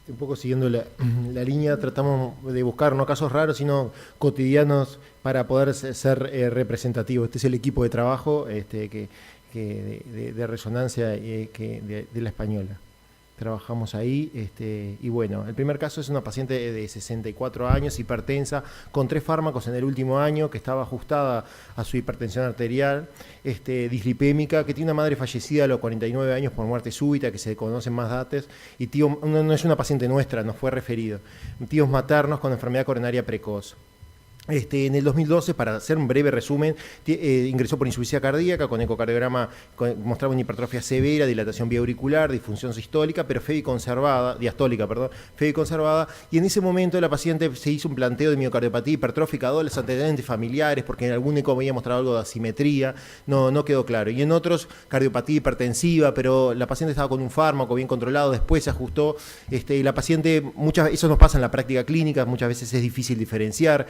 Un poco siguiendo la línea, tratamos de buscar no casos raros, sino cotidianos para poder ser representativos. Este es el equipo de trabajo de resonancia de la española. Trabajamos ahí y bueno, el primer caso es una paciente de 64 años, hipertensa, con 3 fármacos en el último año, que estaba ajustada a su hipertensión arterial, dislipémica, que tiene una madre fallecida a los 49 años por muerte súbita, que se conocen más datos, y no es una paciente nuestra, nos fue referido. Tíos maternos con enfermedad coronaria precoz. En el 2012, para hacer un breve resumen, ingresó por insuficiencia cardíaca, con ecocardiograma mostraba una hipertrofia severa, dilatación vía auricular, disfunción sistólica, pero diastólica, y en ese momento la paciente se hizo un planteo de miocardiopatía hipertrófica, los antecedentes familiares, porque en algún eco había mostrado algo de asimetría, no quedó claro. Y en otros, cardiopatía hipertensiva, pero la paciente estaba con un fármaco bien controlado, después se ajustó, y la paciente, eso nos pasa en la práctica clínica, muchas veces es difícil diferenciar.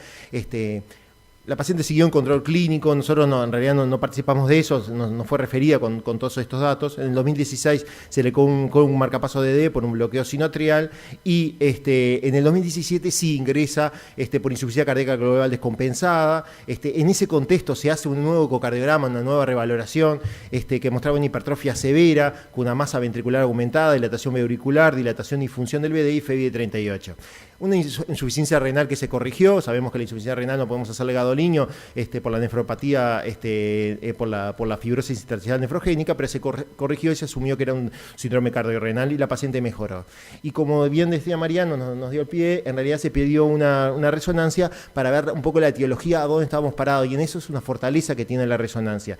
La paciente siguió en control clínico, nosotros en realidad no participamos de eso, nos fue referida con todos estos datos. En el 2016 se le con un marcapaso DD por un bloqueo sinoatrial y en el 2017 sí ingresa por insuficiencia cardíaca global descompensada. En ese contexto se hace un nuevo ecocardiograma, una nueva revaloración que mostraba una hipertrofia severa con una masa ventricular aumentada, dilatación auricular, dilatación y disfunción del VDI, FEBI de 38. Una insuficiencia renal que se corrigió, sabemos que la insuficiencia renal no podemos hacerle gadolinio por la nefropatía, por la fibrosis intersticial nefrogénica, pero se corrigió y se asumió que era un síndrome cardiorrenal y la paciente mejoró. Y como bien decía Mariano, nos dio el pie, en realidad se pidió una resonancia para ver un poco la etiología, a dónde estábamos parados, y en eso es una fortaleza que tiene la resonancia.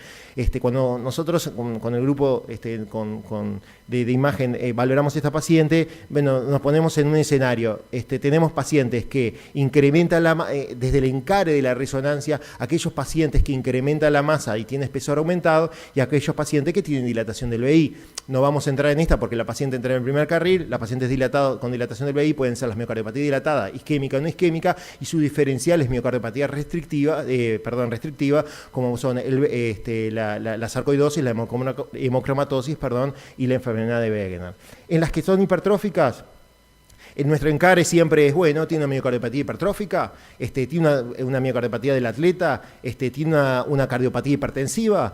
Cuando nosotros con el grupo de imagen valoramos a esta paciente, bueno, nos ponemos en un escenario, tenemos pacientes que incrementan desde el encare de la resonancia, aquellos pacientes que incrementan la masa y tienen espesor aumentado, y aquellos pacientes que tienen dilatación del VI. No vamos a entrar en esta porque la paciente entra en el primer carril, la paciente con dilatación del VI pueden ser las miocardiopatía dilatada, isquémica o no isquémica, y su diferencial es miocardiopatía restrictiva, como son la sarcoidosis, la hemocromatosis, y la enfermedad de Wegener. En las que son hipertróficas, en nuestro encare siempre es, bueno, tiene una miocardiopatía hipertrófica, tiene una miocardiopatía del atleta, tiene una cardiopatía hipertensiva,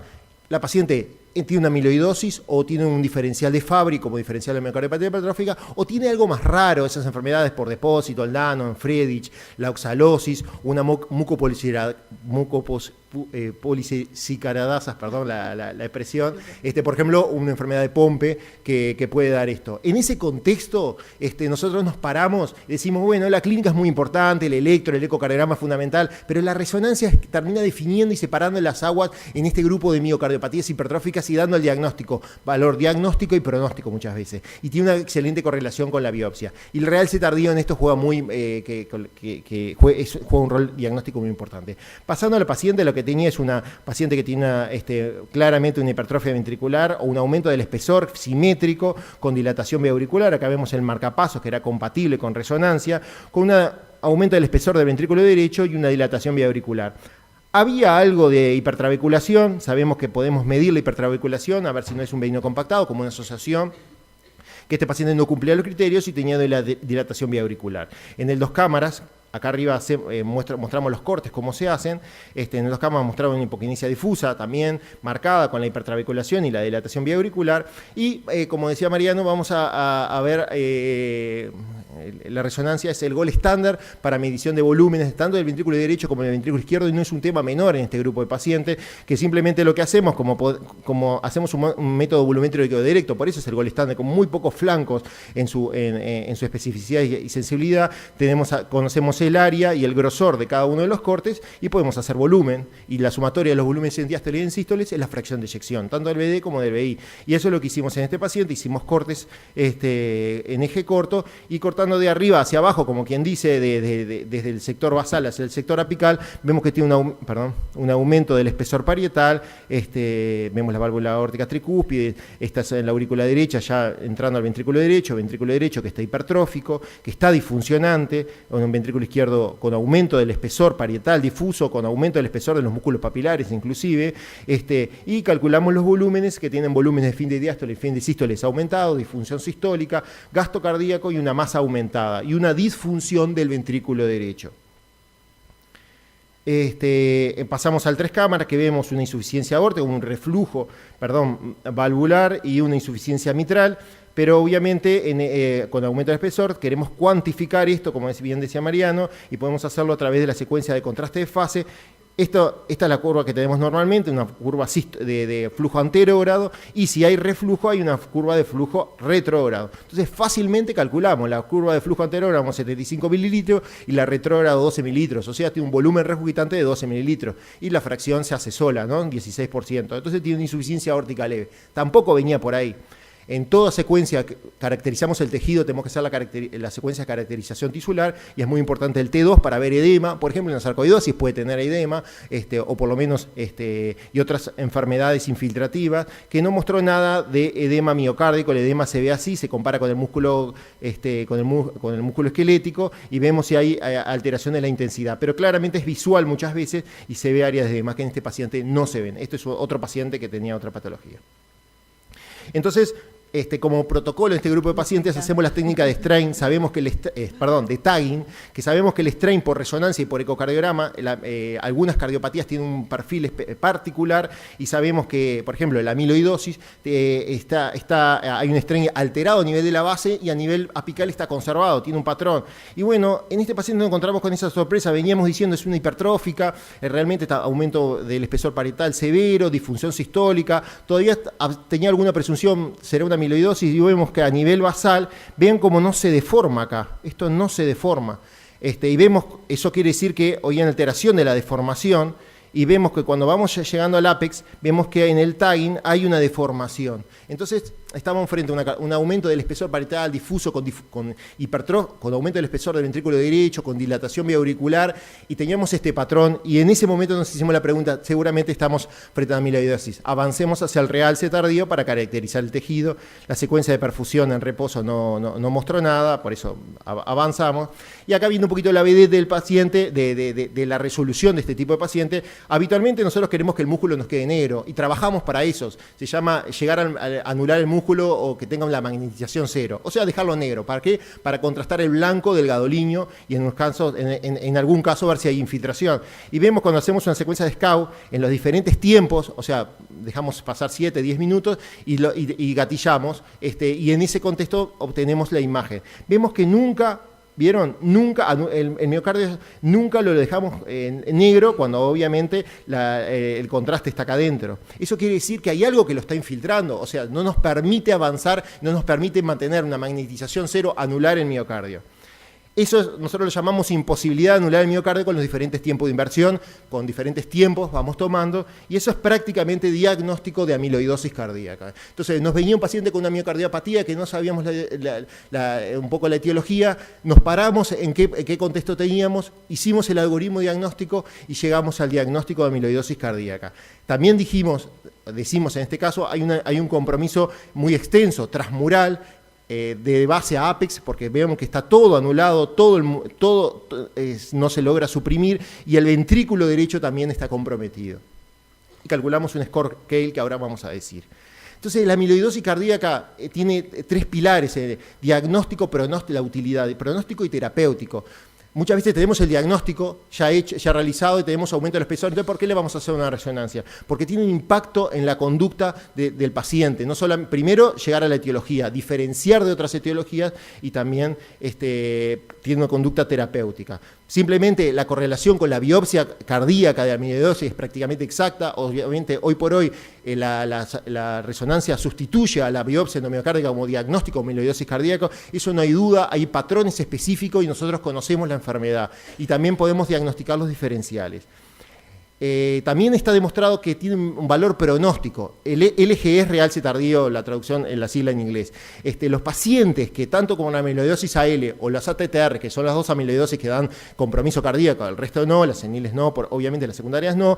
la paciente tiene una amiloidosis o tiene un diferencial de Fabry como diferencial de miocardiopatía hipertrófica, o tiene algo más raro, esas enfermedades por depósito, el Danon, Friedrich, la oxalosis, una mucopolisaccaridasas, perdón la expresión, por ejemplo, una enfermedad de Pompe que puede dar esto. En ese contexto, nosotros nos paramos y decimos, bueno, la clínica es muy importante, el ecocardiograma es fundamental, pero la resonancia termina definiendo y separando las aguas en este grupo de miocardiopatías hipertróficas y dando el diagnóstico, valor diagnóstico y pronóstico muchas veces. Y tiene una excelente correlación con la biopsia. Y el Real C tardío en esto juega juega un rol diagnóstico muy importante. Pasando a la paciente, lo que tenía es una paciente que tiene claramente una hipertrofia ventricular o un aumento del espesor simétrico con dilatación auricular. Acá vemos el marcapasos que era compatible con resonancia, con un aumento del espesor del ventrículo derecho y una dilatación auricular. Había algo de hipertrabeculación, sabemos que podemos medir la hipertrabeculación, a ver si no es un veno compactado, como una asociación, que este paciente no cumplía los criterios y tenía de la dilatación auricular. En el 2 cámaras, acá arriba mostramos los cortes, cómo se hacen. En los cámaras mostramos una hipoquinesia difusa, también marcada con la hipertrabeculación y la dilatación auricular. Y, como decía Mariano, vamos a ver... la resonancia es el gold estándar para medición de volúmenes tanto del ventrículo derecho como del ventrículo izquierdo, y no es un tema menor en este grupo de pacientes, que simplemente lo que hacemos, como hacemos un método volumétrico directo, por eso es el gold estándar, con muy pocos flancos en su especificidad y sensibilidad, conocemos el área y el grosor de cada uno de los cortes y podemos hacer volumen, y la sumatoria de los volúmenes en diástoles y en sístoles es la fracción de eyección, tanto del BD como del BI, y eso es lo que hicimos en este paciente. Hicimos cortes en eje corto y cortando de arriba hacia abajo, como quien dice, desde el sector basal hacia el sector apical, vemos que tiene un aumento del espesor parietal, vemos la válvula aórtica tricúspide, esta es en la aurícula derecha, ya entrando al ventrículo derecho que está hipertrófico, que está disfuncionante, o un ventrículo izquierdo con aumento del espesor parietal difuso, con aumento del espesor de los músculos papilares inclusive, y calculamos los volúmenes que tienen volúmenes de fin de diástole y fin de sístole aumentados, disfunción sistólica, gasto cardíaco y una masa aumentada y una disfunción del ventrículo derecho. Pasamos al 3 cámaras, que vemos una insuficiencia aórtica, un reflujo, valvular y una insuficiencia mitral, pero obviamente con aumento del espesor queremos cuantificar esto, como bien decía Mariano, y podemos hacerlo a través de la secuencia de contraste de fase. Esta es la curva que tenemos normalmente, una curva de flujo anterógrado, y si hay reflujo hay una curva de flujo retrógrado. Entonces fácilmente calculamos la curva de flujo anterógrado, 75 mililitros, y la retrógrado 12 mililitros, o sea, tiene un volumen regurgitante de 12 mililitros, y la fracción se hace sola, ¿no? 16%. Entonces tiene una insuficiencia aórtica leve. Tampoco venía por ahí. En toda secuencia caracterizamos el tejido, tenemos que hacer la secuencia de caracterización tisular, y es muy importante el T2 para ver edema. Por ejemplo, en la sarcoidosis puede tener edema, o por lo menos, y otras enfermedades infiltrativas, que no mostró nada de edema miocárdico. El edema se ve así, se compara con el músculo, con el músculo esquelético, y vemos si hay alteración de la intensidad. Pero claramente es visual muchas veces, y se ve áreas de edema que en este paciente no se ven. Esto es otro paciente que tenía otra patología. Entonces, como protocolo en este grupo de pacientes hacemos las técnicas de strain, sabemos que de tagging, que sabemos que el strain por resonancia y por ecocardiograma, algunas cardiopatías tienen un perfil particular, y sabemos que, por ejemplo, la amiloidosis hay un strain alterado a nivel de la base y a nivel apical está conservado, tiene un patrón. Y bueno, en este paciente nos encontramos con esa sorpresa, veníamos diciendo es una hipertrófica, realmente está aumento del espesor parietal severo, disfunción sistólica, todavía tenía alguna presunción, será una amiloidosis, y vemos que a nivel basal, vean cómo no se deforma acá, esto no se deforma, y vemos, eso quiere decir que hoy hay alteración de la deformación, y vemos que cuando vamos llegando al ápex, vemos que en el tagging hay una deformación. Entonces, estamos frente a un aumento del espesor parietal difuso con aumento del espesor del ventrículo derecho, con dilatación vía auricular, y teníamos este patrón, y en ese momento nos hicimos la pregunta, seguramente estamos frente a amiloidosis. Avancemos hacia el realce tardío para caracterizar el tejido. La secuencia de perfusión en reposo no mostró nada, por eso avanzamos. Y acá viendo un poquito la vedette del paciente, de la resolución de este tipo de paciente, habitualmente nosotros queremos que el músculo nos quede negro, y trabajamos para eso. Se llama llegar a anular el músculo, o que tenga la magnetización cero, o sea, dejarlo negro. ¿Para qué? Para contrastar el blanco del gadolíneo, y en algún caso ver si hay infiltración. Y vemos cuando hacemos una secuencia de SCAU en los diferentes tiempos, o sea, dejamos pasar 7, 10 minutos y gatillamos, y en ese contexto obtenemos la imagen. Vemos que nunca... ¿Vieron? Nunca, el miocardio nunca lo dejamos en negro, cuando obviamente el contraste está acá adentro. Eso quiere decir que hay algo que lo está infiltrando, o sea, no nos permite avanzar, no nos permite mantener una magnetización cero, anular el miocardio. Eso nosotros lo llamamos imposibilidad de anular el miocardio con los diferentes tiempos de inversión, con diferentes tiempos vamos tomando, y eso es prácticamente diagnóstico de amiloidosis cardíaca. Entonces nos venía un paciente con una miocardiopatía que no sabíamos un poco la etiología, nos paramos en qué contexto teníamos, hicimos el algoritmo diagnóstico y llegamos al diagnóstico de amiloidosis cardíaca. También decimos en este caso, hay un compromiso muy extenso, transmural, de base a ápex, porque vemos que está todo anulado, todo no se logra suprimir, y el ventrículo derecho también está comprometido. Y calculamos un score Keil que ahora vamos a decir. Entonces, la amiloidosis cardíaca tiene 3 pilares: diagnóstico, pronóstico, la utilidad, pronóstico y terapéutico. Muchas veces tenemos el diagnóstico ya hecho, ya realizado, y tenemos aumento del espesor. Entonces, ¿por qué le vamos a hacer una resonancia? Porque tiene un impacto en la conducta del paciente. No solo, primero, llegar a la etiología, diferenciar de otras etiologías, y también tiene una conducta terapéutica. Simplemente la correlación con la biopsia cardíaca de amiloidosis es prácticamente exacta. Obviamente, hoy por hoy, la resonancia sustituye a la biopsia endomiocárdica como diagnóstico de amiloidosis cardíaca. Eso no hay duda, hay patrones específicos y nosotros conocemos la enfermedad. Y también podemos diagnosticar los diferenciales. también está demostrado que tiene un valor pronóstico. El LGE es realce tardío, la traducción en la sigla en inglés. Los pacientes que tanto como la amiloidosis AL o las ATTR, que son las dos amiloidosis que dan compromiso cardíaco, el resto no, las seniles no, obviamente las secundarias no,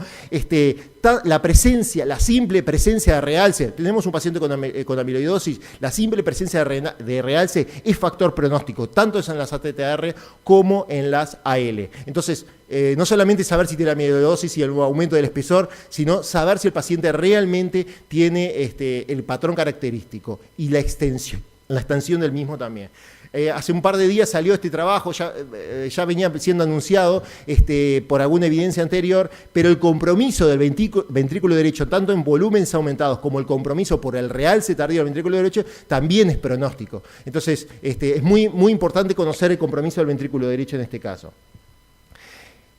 la presencia, la simple presencia de realce, tenemos un paciente con amiloidosis, la simple presencia de realce es factor pronóstico, tanto en las ATTR como en las AL. Entonces, no solamente saber si tiene amiloidosis y el aumento del espesor, sino saber si el paciente realmente tiene el patrón característico y la extensión del mismo también. Hace un par de días salió este trabajo, ya venía siendo anunciado por alguna evidencia anterior, pero el compromiso del ventrículo derecho, tanto en volúmenes aumentados como el compromiso por el realce tardío del ventrículo derecho, también es pronóstico. Entonces, es muy, muy importante conocer el compromiso del ventrículo derecho en este caso.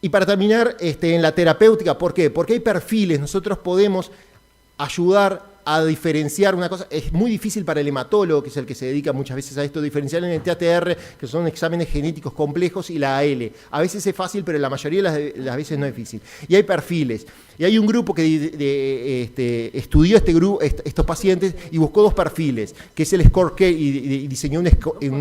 Y para terminar, en la terapéutica, ¿por qué? Porque hay perfiles, nosotros podemos ayudar a diferenciar una cosa. Es muy difícil para el hematólogo, que es el que se dedica muchas veces a esto, diferenciar en el TATR, que son exámenes genéticos complejos, y la AL. A veces es fácil, pero la mayoría de las veces no es difícil. Y hay perfiles. Y hay un grupo que estudió estos pacientes y buscó dos perfiles, que es el Score Scale, y diseñó un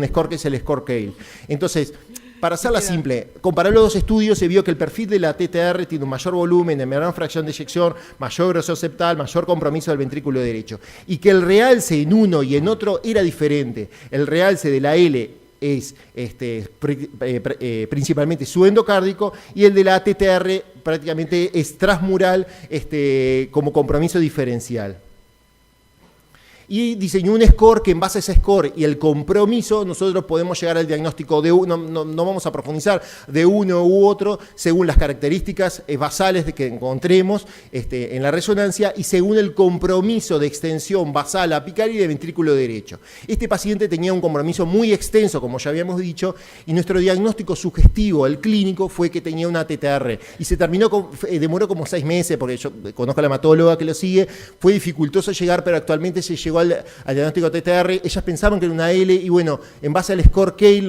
score que es el Score Scale. Entonces, para hacerla simple, comparando los dos estudios, se vio que el perfil de la TTR tiene un mayor volumen, de menor fracción de eyección, mayor grosor septal, mayor compromiso del ventrículo derecho. Y que el realce en uno y en otro era diferente. El realce de la L es principalmente subendocárdico y el de la TTR prácticamente es transmural como compromiso diferencial. Y diseñó un score que en base a ese score y el compromiso nosotros podemos llegar al diagnóstico de uno, no vamos a profundizar, de uno u otro según las características basales que encontremos en la resonancia y según el compromiso de extensión basal apical y de ventrículo derecho. Este paciente tenía un compromiso muy extenso, como ya habíamos dicho, y nuestro diagnóstico sugestivo, el clínico, fue que tenía una TTR. Y se demoró como 6 meses, porque yo conozco a la hematóloga que lo sigue, fue dificultoso llegar, pero actualmente se llegó al diagnóstico TTR. Ellas pensaban que era una L y bueno, en base al Score Scale,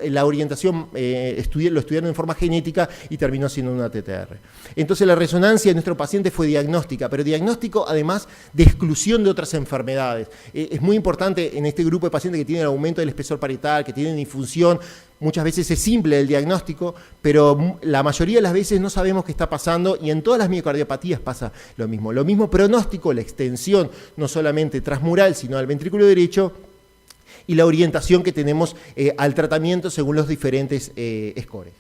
la orientación lo estudiaron en forma genética y terminó siendo una TTR. Entonces la resonancia de nuestro paciente fue diagnóstica, pero diagnóstico además de exclusión de otras enfermedades. Es muy importante en este grupo de pacientes que tienen aumento del espesor parietal, que tienen infusión. Muchas veces es simple el diagnóstico, pero la mayoría de las veces no sabemos qué está pasando y en todas las miocardiopatías pasa lo mismo. Lo mismo pronóstico, la extensión no solamente transmural, sino al ventrículo derecho y la orientación que tenemos al tratamiento según los diferentes scores.